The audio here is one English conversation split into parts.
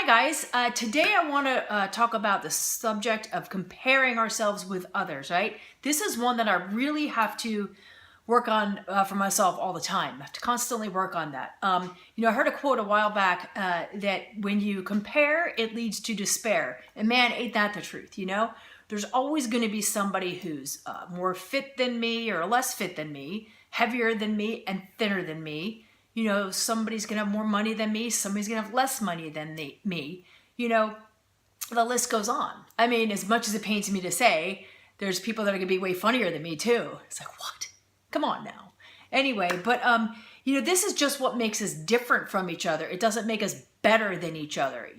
Hi guys, today I want to talk about the subject of comparing ourselves with others, right? This is one that I really have to work on for myself all the time. I have to constantly work on that. I heard a quote a while back that when you compare, it leads to despair. And man, ain't that the truth, There's always going to be somebody who's more fit than me or less fit than me, heavier than me and thinner than me. Somebody's going to have more money than me. Somebody's going to have less money than me. The list goes on. I mean, as much as it pains me to say, there's people that are going to be way funnier than me too. It's like, what? Come on now. Anyway, but, this is just what makes us different from each other. It doesn't make us better than each other,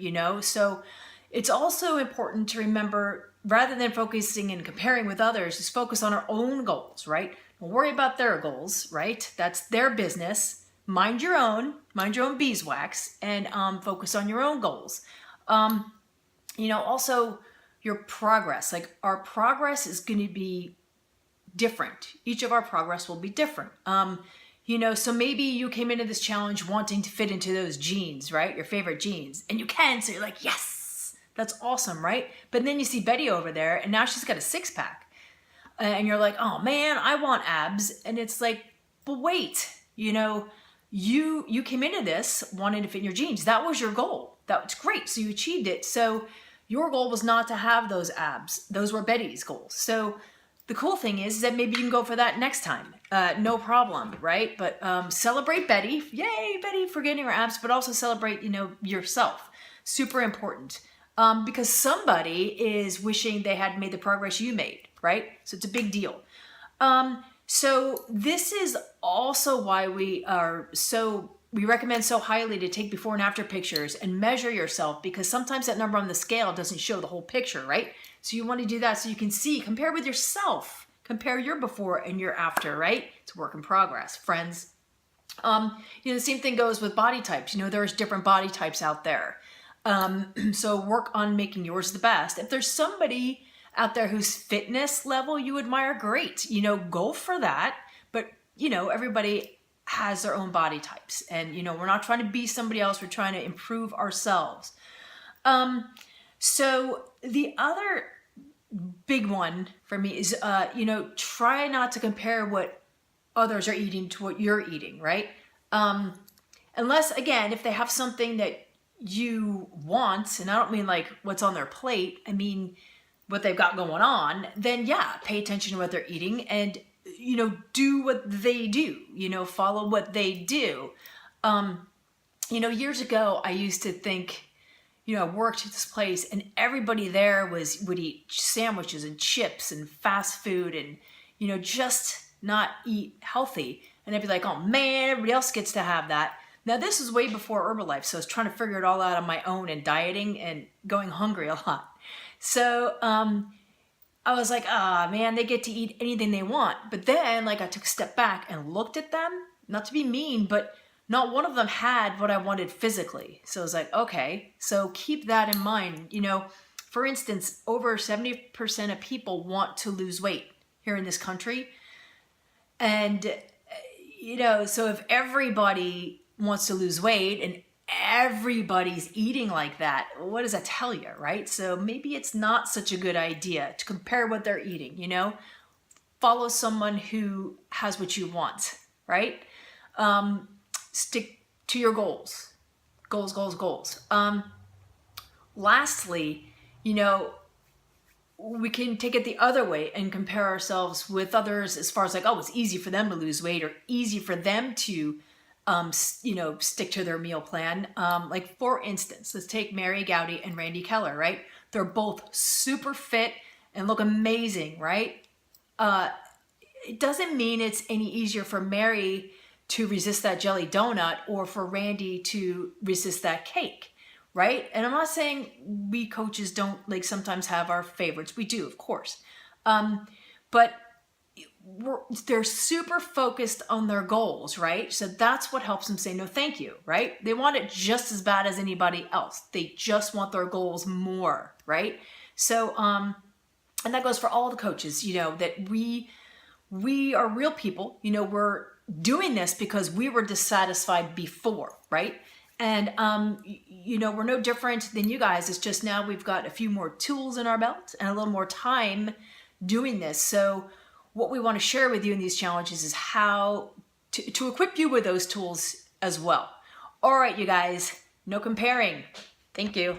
So it's also important to remember, rather than focusing and comparing with others, just focus on our own goals, right? Don't worry about their goals, right? That's their business. Mind your own beeswax, and focus on your own goals. Also your progress. Like, our progress is going to be different. Each of our progress will be different. So maybe you came into this challenge wanting to fit into those jeans, right? Your favorite jeans, and you can. So you're like, yes, that's awesome, right? But then you see Betty over there, and now she's got a six-pack, and you're like, oh man, I want abs. And it's like, but wait, you came into this wanting to fit in your jeans. That was your goal. That was great. So you achieved it. So your goal was not to have those abs. Those were Betty's goals. So the cool thing is that maybe you can go for that next time. No problem, right? But celebrate Betty. Yay, Betty, for getting her abs, but also celebrate, yourself. Super important. Because somebody is wishing they had made the progress you made, right? So it's a big deal. So this is also why we recommend so highly to take before and after pictures and measure yourself, because sometimes that number on the scale doesn't show the whole picture, right? So you want to do that so you can see, compare with yourself, compare your before and your after, right? It's a work in progress, friends. The same thing goes with body types. There's different body types out there. So work on making yours the best. If there's somebody out there whose fitness level you admire, great, go for that. But, everybody has their own body types, and, we're not trying to be somebody else. We're trying to improve ourselves. So the other big one for me is, try not to compare what others are eating to what you're eating, right? Unless, again, if they have something that you want, and I don't mean like what's on their plate, I mean what they've got going on, then yeah, pay attention to what they're eating and, do what they do, follow what they do. Years ago, I used to think, I worked at this place and everybody there would eat sandwiches and chips and fast food and, just not eat healthy. And I'd be like, oh man, everybody else gets to have that. Now, this is way before Herbalife, so I was trying to figure it all out on my own and dieting and going hungry a lot. So I was like, man, they get to eat anything they want. But then, I took a step back and looked at them, not to be mean, but not one of them had what I wanted physically. So I was like, okay, so keep that in mind. For instance, over 70% of people want to lose weight here in this country. And, so if everybody wants to lose weight and everybody's eating like that, what does that tell you, right? So maybe it's not such a good idea to compare what they're eating, Follow someone who has what you want, right? Stick to your goals. Goals. Lastly, we can take it the other way and compare ourselves with others as far as like, oh, it's easy for them to lose weight or easy for them to stick to their meal plan. Like, for instance, let's take Mary Gowdy and Randy Keller, right? They're both super fit and look amazing, right? It doesn't mean it's any easier for Mary to resist that jelly donut or for Randy to resist that cake, right? And I'm not saying we coaches don't sometimes have our favorites. We do, of course. But they're super focused on their goals, right? So that's what helps them say no thank you, right? They want it just as bad as anybody else. They just want their goals more, right? So and that goes for all the coaches, that we are real people. We're doing this because we were dissatisfied before, right? And, you know, we're no different than you guys. It's just now we've got a few more tools in our belt and a little more time doing this. So what we want to share with you in these challenges is how to equip you with those tools as well. All right, you guys, no comparing. Thank you.